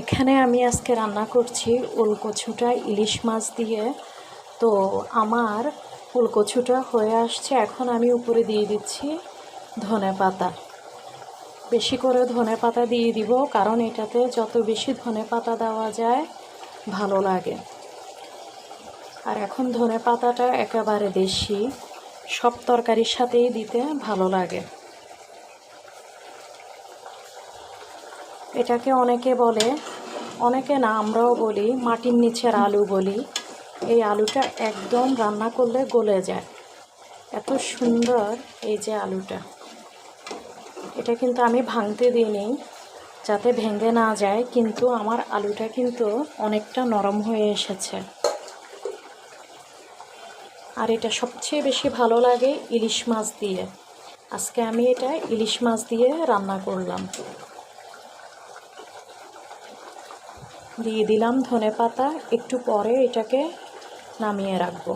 এখানে আমি আজকে রান্না করছি ওলকচুটা ইলিশ মাছ দিয়ে। তো আমার ওলকচুটা হয়ে আসছে, এখন আমি উপরে দিয়ে দিচ্ছি ধনেপাতা। বেশি করে ধনেপাতা দিয়ে দিব, কারণ এটাতে যত বেশি ধনেপাতা দেওয়া যায় ভালো লাগে। আর এখন ধনেপাতাটা একেবারে দেশি, সব তরকারির সাথেই দিতে ভালো লাগে। এটাকে অনেকে বলে, অনেকে না আমরাও বলি, মাটির নিচের আলু বলি। এই আলুটা একদম রান্না করলে গলে যায়, এত সুন্দর এই যে আলুটা। এটা কিন্তু আমি ভাঙতে দিইনি যাতে ভেঙে না যায়, কিন্তু আমার আলুটা কিন্তু অনেকটা নরম হয়ে এসেছে। আর এটা সবচেয়ে বেশি ভালো লাগে ইলিশ মাছ দিয়ে। আজকে আমি এটা ইলিশ মাছ দিয়ে রান্না করলাম। দিয়ে দিলাম ধনেপাতা, একটু পরে এটাকে নামিয়ে রাখবো।